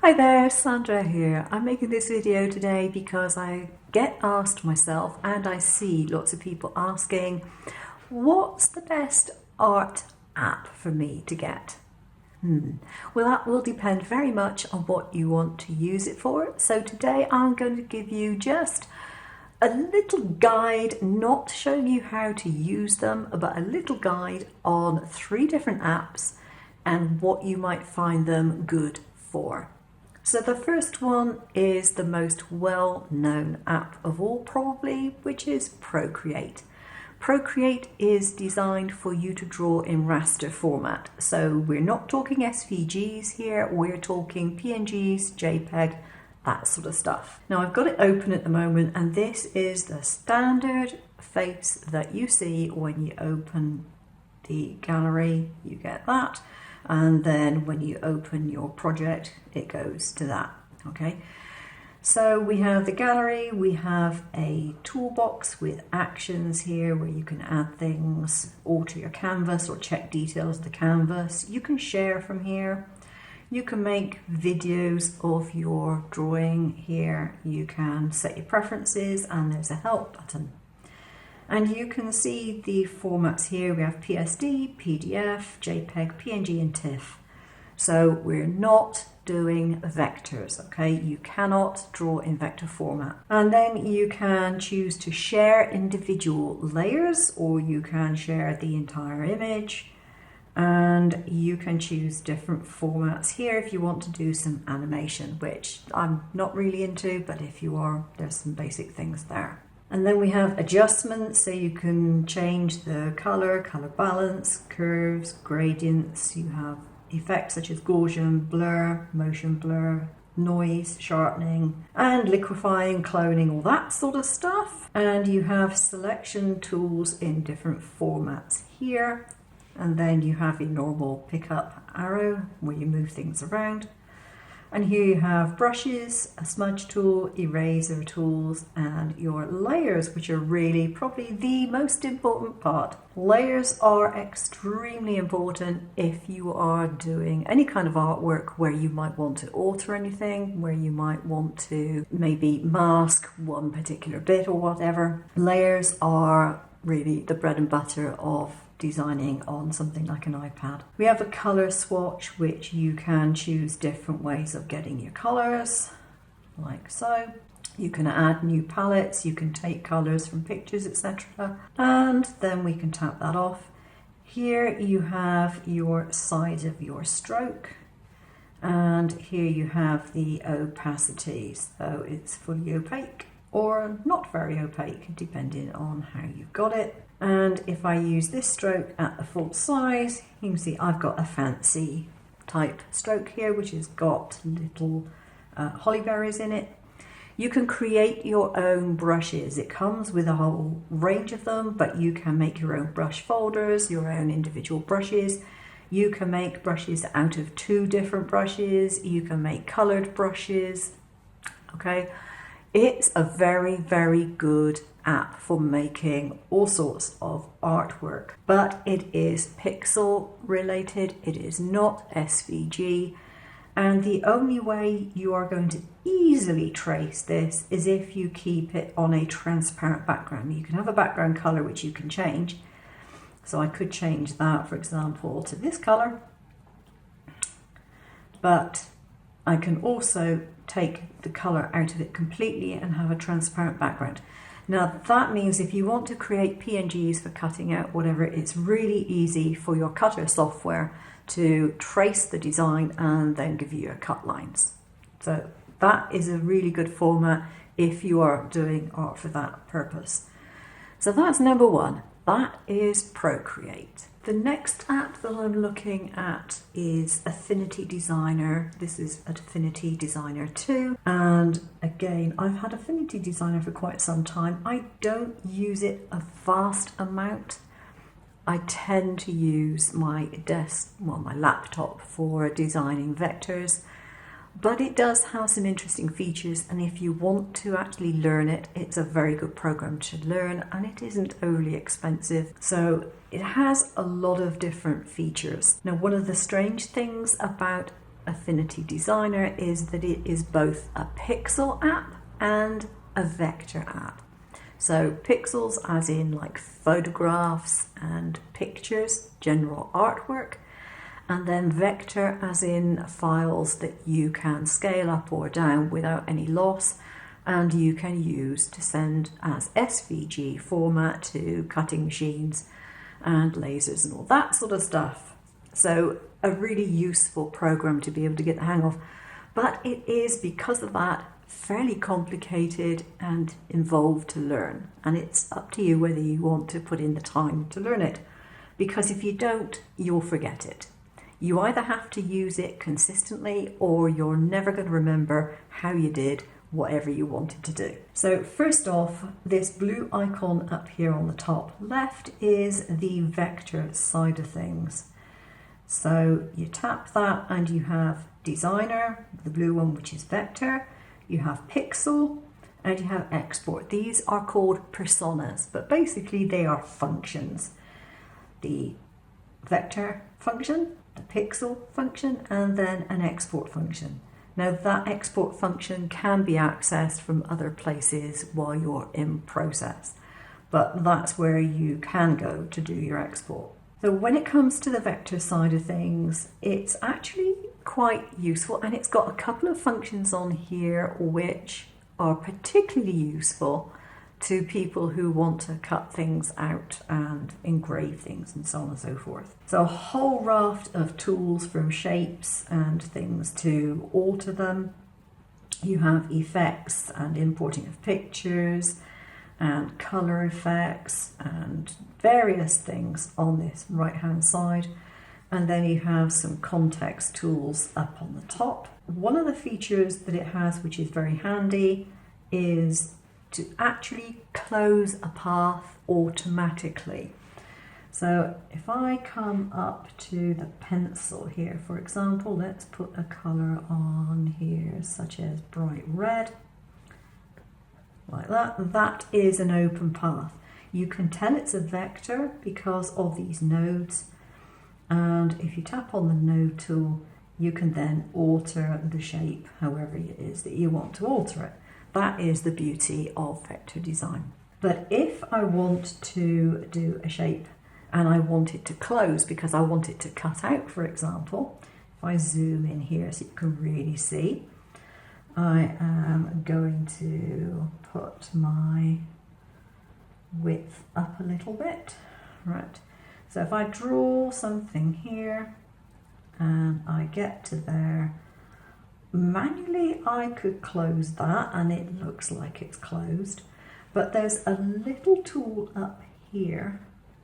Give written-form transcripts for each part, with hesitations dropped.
Hi there, Sandra here. I'm making this video today because I get asked myself and I see lots of people asking, what's the best art app for me to get? Well, that will depend very much on what you want to use it for. So today I'm going to give you just a little guide, not showing you how to use them, but a little guide on 3 different apps and what you might find them good for. So the first one is the most well-known app of all probably, which is Procreate. Procreate is designed for you to draw in raster format. So we're not talking SVGs here, we're talking PNGs, JPEG, that sort of stuff. Now I've got it open at the moment and this is the standard face that you see when you open the gallery, you get that. And then when you open your project, it goes to that, okay? So we have the gallery, we have a toolbox with actions here where you can add things, alter your canvas or check details of the canvas. You can share from here. You can make videos of your drawing here. You can set your preferences and there's a help button. And you can see the formats here. We have PSD, PDF, JPEG, PNG and TIFF. So we're not doing vectors, okay? You cannot draw in vector format. And then you can choose to share individual layers or you can share the entire image. And you can choose different formats here if you want to do some animation, which I'm not really into, but if you are, there's some basic things there. And then we have adjustments, so you can change the color balance, curves, gradients. You have effects such as Gaussian, blur, motion blur, noise, sharpening, and liquefying, cloning, all that sort of stuff. And you have selection tools in different formats here. And then you have your normal pickup arrow where you move things around. And here you have brushes, a smudge tool, eraser tools, and your layers, which are really probably the most important part. Layers are extremely important if you are doing any kind of artwork where you might want to alter anything, where you might want to maybe mask one particular bit or whatever. Layers are really the bread and butter of designing on something like an iPad. We have a color swatch, which you can choose different ways of getting your colors, like so. You can add new palettes, you can take colors from pictures, etc. And then we can tap that off. Here you have your size of your stroke. And here you have the opacity, so it's fully opaque or not very opaque, depending on how you've got it. And if I use this stroke at the full size, you can see I've got a fancy type stroke here, which has got little holly berries in it. You can create your own brushes. It comes with a whole range of them, but you can make your own brush folders, your own individual brushes. You can make brushes out of 2 different brushes. You can make colored brushes, okay? It's a very, very good app for making all sorts of artwork, but it is pixel related, it is not SVG, and the only way you are going to easily trace this is if you keep it on a transparent background. You can have a background color which you can change, so I could change that, for example, to this color, but I can also take the color out of it completely and have a transparent background. Now that means if you want to create PNGs for cutting out whatever, it's really easy for your cutter software to trace the design and then give you your cut lines. So that is a really good format if you are doing art for that purpose. So that's number 1, that is Procreate. The next app that I'm looking at is Affinity Designer. This is Affinity Designer 2. And again, I've had Affinity Designer for quite some time. I don't use it a vast amount. I tend to use my my laptop for designing vectors. But it does have some interesting features, and if you want to actually learn it, it's a very good program to learn, and it isn't overly expensive. So it has a lot of different features. Now, one of the strange things about Affinity Designer is that it is both a pixel app and a vector app. So pixels as in like photographs and pictures, general artwork, and then vector as in files that you can scale up or down without any loss, and you can use to send as SVG format to cutting machines and lasers and all that sort of stuff. So a really useful program to be able to get the hang of. But it is, because of that, fairly complicated and involved to learn. And it's up to you whether you want to put in the time to learn it. Because if you don't, you'll forget it. You either have to use it consistently or you're never going to remember how you did whatever you wanted to do. So first off, this blue icon up here on the top left is the vector side of things. So you tap that and you have Designer, the blue one, which is vector, you have pixel, and you have export. These are called personas, but basically they are functions. The vector function, the pixel function, and then an export function. Now that export function can be accessed from other places while you're in process, but that's where you can go to do your export. So when it comes to the vector side of things, it's actually quite useful, and it's got a couple of functions on here which are particularly useful to people who want to cut things out and engrave things and so on and so forth. So a whole raft of tools, from shapes and things to alter them. You have effects and importing of pictures and color effects and various things on this right hand side. And then you have some context tools up on the top. One of the features that it has, which is very handy, is to actually close a path automatically. So if I come up to the pencil here, for example, let's put a color on here such as bright red, like that. That is an open path. You can tell it's a vector because of these nodes, and if you tap on the node tool, you can then alter the shape however it is that you want to alter it. That is the beauty of vector design. But if I want to do a shape and I want it to close because I want it to cut out, for example, if I zoom in here so you can really see, I am going to put my width up a little bit. Right. So if I draw something here and I get to there, manually I could close that and it looks like it's closed, but there's a little tool up here.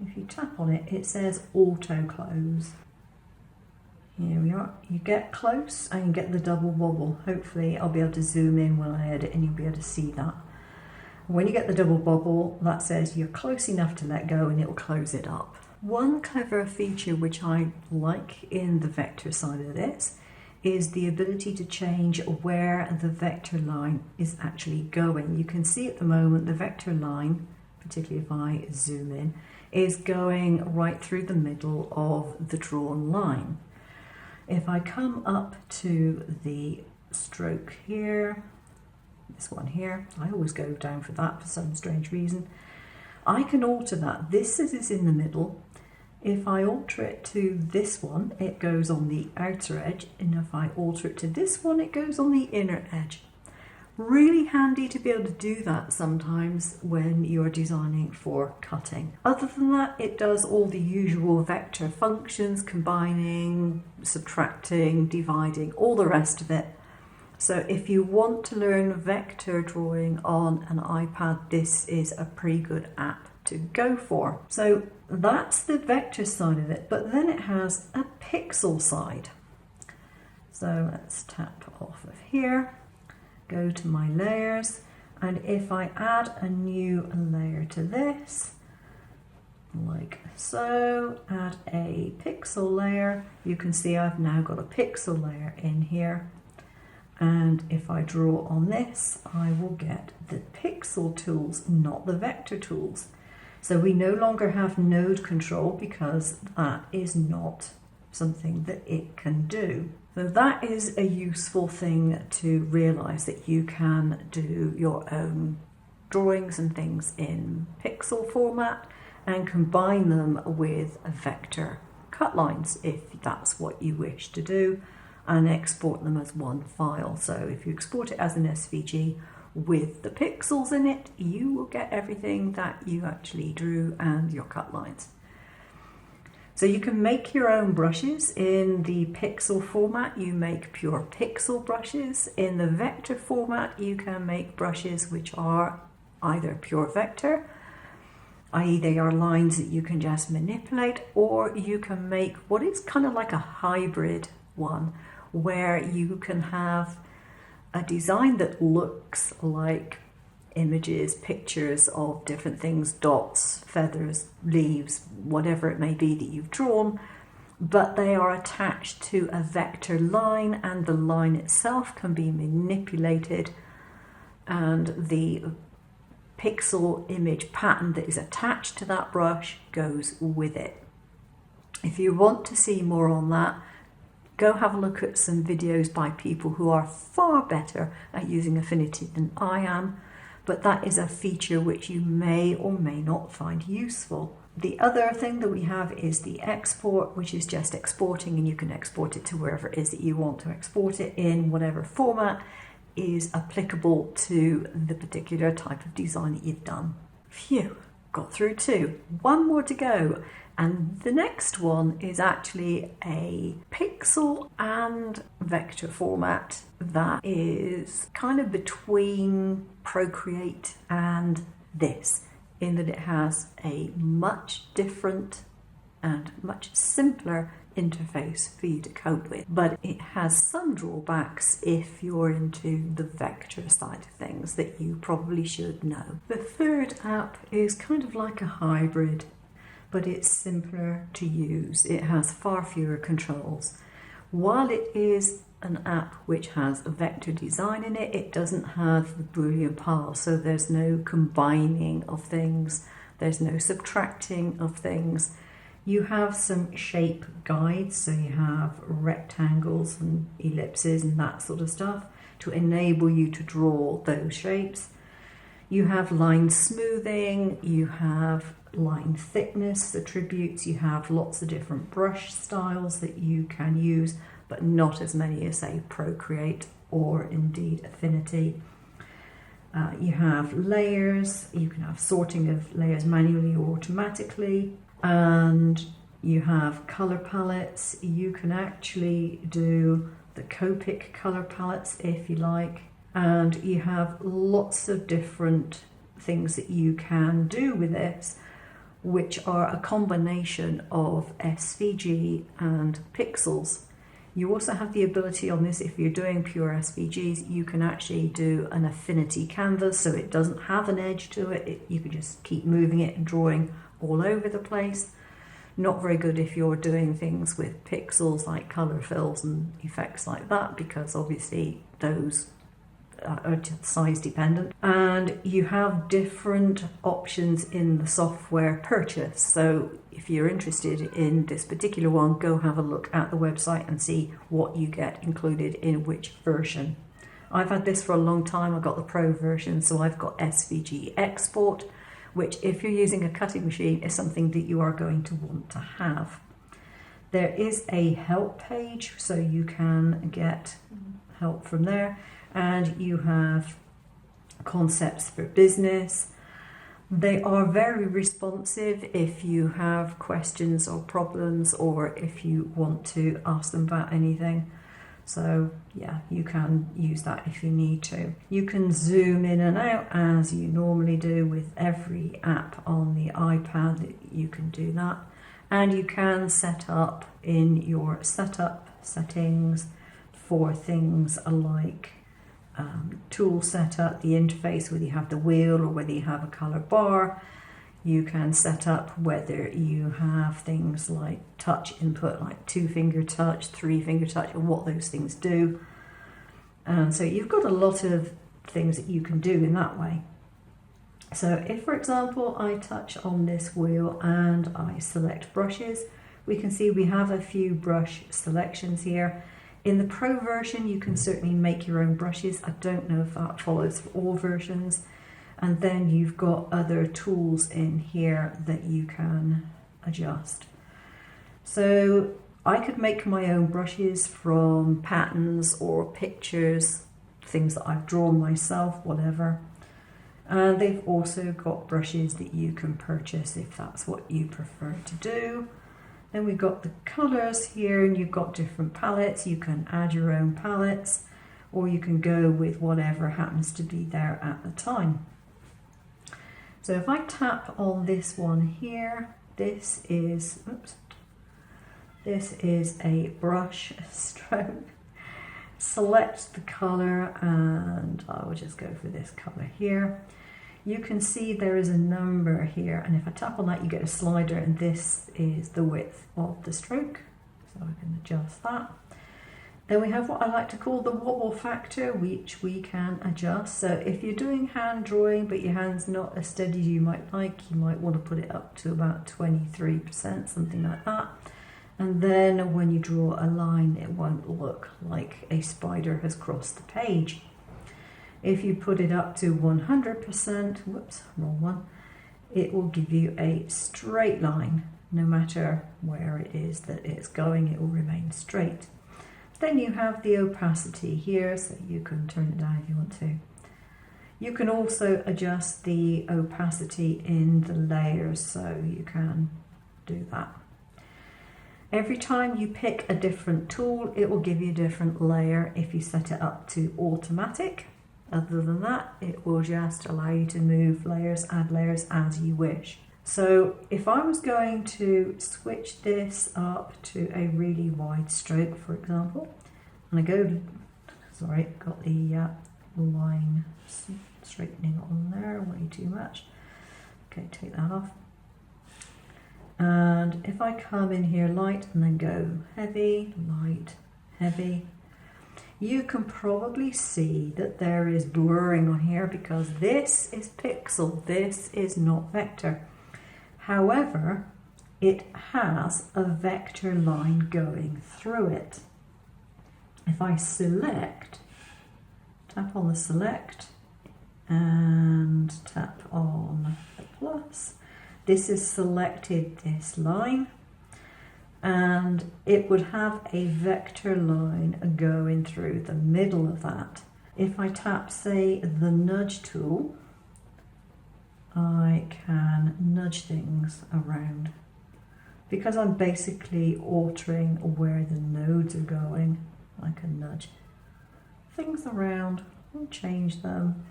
If you tap on it, it says auto close. Here we are. You get close and you get the double wobble. Hopefully I'll be able to zoom in when I edit and you'll be able to see that. When you get the double bubble, that says you're close enough to let go and it will close it up. One clever feature which I like in the vector side of this is the ability to change where the vector line is actually going. You can see at the moment the vector line, particularly if I zoom in, is going right through the middle of the drawn line. If I come up to the stroke here, this one here, I always go down for that for some strange reason, I can alter that. This is in the middle. If I alter it to this one, it goes on the outer edge, and if I alter it to this one, it goes on the inner edge. Really handy to be able to do that sometimes when you're designing for cutting. Other than that, it does all the usual vector functions, combining, subtracting, dividing, all the rest of it. So if you want to learn vector drawing on an iPad, this is a pretty good app to go for. So that's the vector side of it, but then it has a pixel side. So let's tap off of here, go to my layers, and if I add a new layer to this, like so, add a pixel layer, you can see I've now got a pixel layer in here. And if I draw on this, I will get the pixel tools, not the vector tools. So we no longer have node control because that is not something that it can do. So that is a useful thing to realise, that you can do your own drawings and things in pixel format and combine them with vector cut lines if that's what you wish to do, and export them as one file. So if you export it as an SVG with the pixels in it, you will get everything that you actually drew and your cut lines. So you can make your own brushes in the pixel format. You make pure pixel brushes. In the vector format, you can make brushes which are either pure vector, i.e. they are lines that you can just manipulate, or you can make what is kind of like a hybrid one, where you can have a design that looks like images, pictures of different things, dots, feathers, leaves, whatever it may be that you've drawn, but they are attached to a vector line, and the line itself can be manipulated, and the pixel image pattern that is attached to that brush goes with it. If you want to see more on that, go have a look at some videos by people who are far better at using Affinity than I am, but that is a feature which you may or may not find useful. The other thing that we have is the export, which is just exporting, and you can export it to wherever it is that you want to export it in, whatever format is applicable to the particular type of design that you've done. Phew, got through two. One more to go. And the next one is actually a pixel and vector format that is kind of between Procreate and this, in that it has a much different and much simpler interface for you to cope with, but it has some drawbacks if you're into the vector side of things that you probably should know. The third app is kind of like a hybrid, but it's simpler to use. It has far fewer controls. While it is an app which has a vector design in it, it doesn't have the Boolean pile, so there's no combining of things, there's no subtracting of things. You have some shape guides, so you have rectangles and ellipses and that sort of stuff to enable you to draw those shapes. You have line smoothing, you have line thickness attributes, you have lots of different brush styles that you can use, but not as many as, say, Procreate or indeed Affinity. You have layers, you can have sorting of layers manually or automatically, and you have color palettes. You can actually do the Copic color palettes if you like, and you have lots of different things that you can do with this, which are a combination of SVG and pixels. You also have the ability on this, if you're doing pure SVGs, you can actually do an Affinity canvas, so it doesn't have an edge to it. You can just keep moving it and drawing all over the place. Not very good if you're doing things with pixels like color fills and effects like that, because obviously those are just size dependent. And you have different options in the software purchase, so if you're interested in this particular one, go have a look at the website and see what you get included in which version. I've had this for a long time. I got the Pro version, so I've got SVG export, which if you're using a cutting machine is something that you are going to want to have. There is a help page, so you can get help from there. And you have concepts for business. They are very responsive if you have questions or problems, or if you want to ask them about anything. So yeah, you can use that if you need to. You can zoom in and out as you normally do with every app on the iPad. You can do that. And you can set up in your setup settings for things like tool setup, the interface, whether you have the wheel or whether you have a color bar. You can set up whether you have things like touch input, like 2-finger touch, 3-finger touch, and what those things do. And so you've got a lot of things that you can do in that way. So if, for example, I touch on this wheel and I select brushes, we can see we have a few brush selections here. In the Pro version, you can certainly make your own brushes. I don't know if that follows for all versions. And then you've got other tools in here that you can adjust. So I could make my own brushes from patterns or pictures, things that I've drawn myself, whatever. And they've also got brushes that you can purchase if that's what you prefer to do. Then we've got the colours here, and you've got different palettes. You can add your own palettes, or you can go with whatever happens to be there at the time. So if I tap on this one here, this is a brush stroke. Select the colour, and I will just go for this colour here. You can see there is a number here, and if I tap on that you get a slider, and this is the width of the stroke, so I can adjust that. Then we have what I like to call the wobble factor, which we can adjust. So if you're doing hand drawing but your hand's not as steady as you might like, you might want to put it up to about 23%, something like that. And then when you draw a line, it won't look like a spider has crossed the page. If you put it up to 100%, whoops, wrong one, it will give you a straight line. No matter where it is that it's going, it will remain straight. Then you have the opacity here, so you can turn it down if you want to. You can also adjust the opacity in the layers, so you can do that. Every time you pick a different tool, it will give you a different layer if you set it up to automatic. Other than that, it will just allow you to move layers, add layers as you wish. So if I was going to switch this up to a really wide stroke, for example, and I go, sorry, got the line straightening on there, way too much. Okay, take that off. And if I come in here light and then go heavy, light, heavy, you can probably see that there is blurring on here because this is pixel, this is not vector. However, it has a vector line going through it. If I select, tap on the select and tap on the plus, this has selected this line, and it would have a vector line going through the middle of that. If I tap, say, the nudge tool, I can nudge things around because I'm basically altering where the nodes are going. I can nudge things around and change them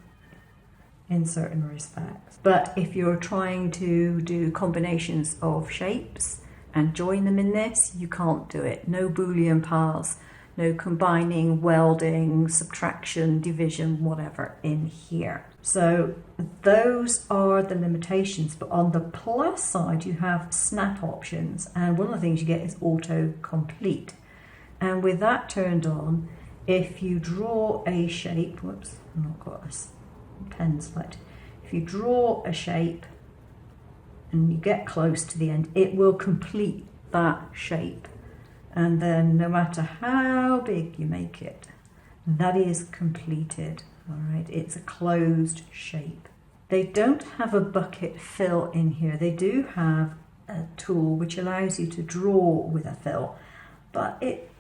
in certain respects. But if you're trying to do combinations of shapes and join them in this, you can't do it. No Boolean paths, no combining, welding, subtraction, division, whatever in here. So those are the limitations, but on the plus side you have snap options, and one of the things you get is auto-complete. And with that turned on, if you draw a shape, whoops, I've not got a pen select. If you draw a shape and you get close to the end, it will complete that shape. And then no matter how big you make it, that is completed. All right, it's a closed shape. They don't have a bucket fill in here. They do have a tool which allows you to draw with a fill, but it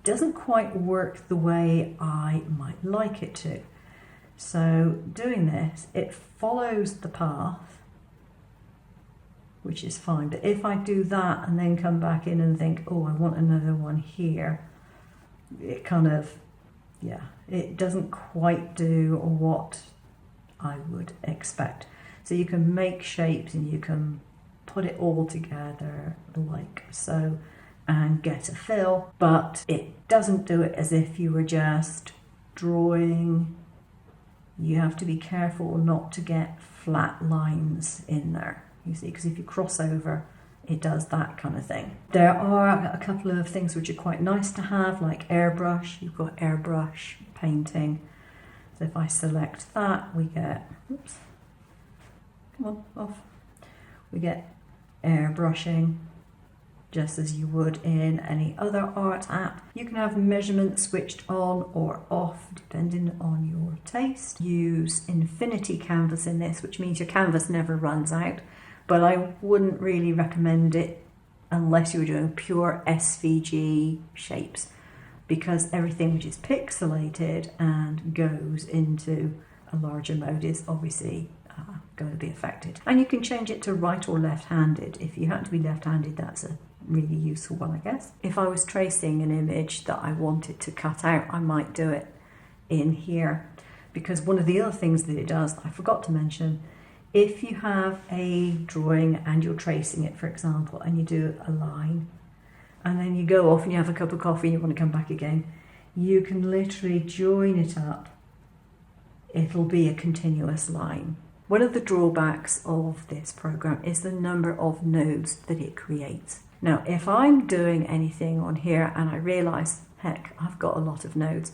doesn't quite work the way I might like it to. So doing this, it follows the path, which is fine. But if I do that and then come back in and think, oh, I want another one here, it kind of, yeah, it doesn't quite do what I would expect. So you can make shapes and you can put it all together like so and get a fill, but it doesn't do it as if you were just drawing. You have to be careful not to get flat lines in there, you see, because if you cross over, it does that kind of thing. There are a couple of things which are quite nice to have, like airbrush. You've got airbrush painting. So if I select that, we get, oops, come on, off. We get airbrushing. just as you would in any other art app. You can have measurements switched on or off depending on your taste. Use infinity canvas in this, which means your canvas never runs out, but I wouldn't really recommend it unless you were doing pure SVG shapes, because everything which is pixelated and goes into a larger mode is obviously going to be affected. And you can change it to right or left-handed. If you happen to be left-handed, that's a really useful one, I guess. If I was tracing an image that I wanted to cut out, I might do it in here, because one of the other things that it does, I forgot to mention, if you have a drawing and you're tracing it, for example, and you do a line, and then you go off and you have a cup of coffee and you want to come back again, you can literally join it up. It'll be a continuous line. One of the drawbacks of this program is the number of nodes that it creates. Now, if I'm doing anything on here and I realise, heck, I've got a lot of nodes,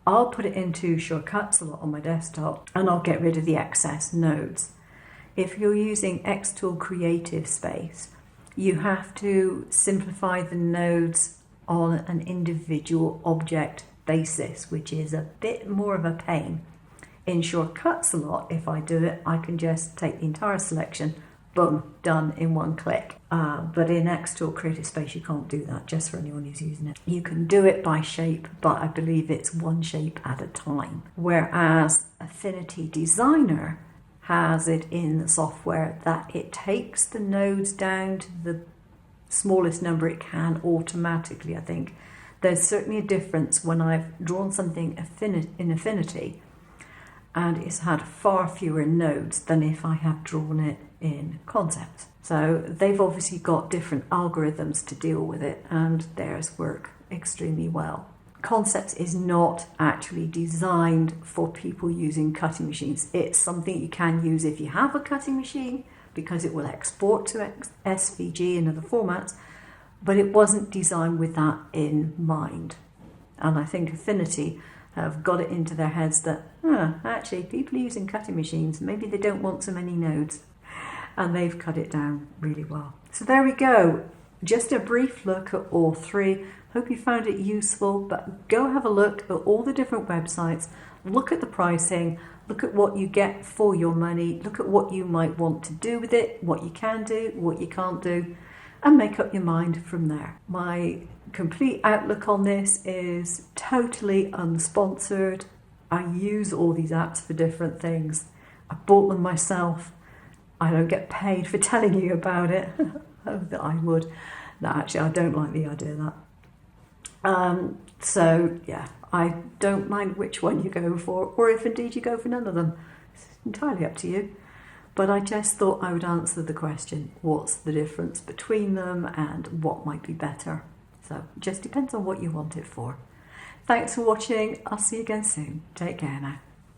I'll put it into shortcuts a lot on my desktop and I'll get rid of the excess nodes. If you're using Xtool Creative Space, you have to simplify the nodes on an individual object basis, which is a bit more of a pain. In shortcuts a lot, if I do it, I can just take the entire selection, boom, done in one click. But in Xtool Creative Space, you can't do that, just for anyone who's using it. You can do it by shape, but I believe it's one shape at a time. Whereas Affinity Designer has it in the software that it takes the nodes down to the smallest number it can automatically, I think. There's certainly a difference when I've drawn something in Affinity and it's had far fewer nodes than if I have drawn it in Concept. So they've obviously got different algorithms to deal with it, and theirs work extremely well. Concept is not actually designed for people using cutting machines. It's something you can use if you have a cutting machine, because it will export to SVG and other formats, but it wasn't designed with that in mind. And I think Affinity have got it into their heads that, actually, people using cutting machines, maybe they don't want so many nodes, and they've cut it down really well. So there we go. Just a brief look at all three. Hope you found it useful, but go have a look at all the different websites, look at the pricing, look at what you get for your money, look at what you might want to do with it, what you can do, what you can't do, and make up your mind from there. My complete outlook on this is totally unsponsored. I use all these apps for different things. I bought them myself. I don't get paid for telling you about it. Oh, that I would. No, actually, I don't like the idea of that. So, yeah, I don't mind which one you go for, or if indeed you go for none of them. It's entirely up to you. But I just thought I would answer the question, what's the difference between them and what might be better? So it just depends on what you want it for. Thanks for watching. I'll see you again soon. Take care now.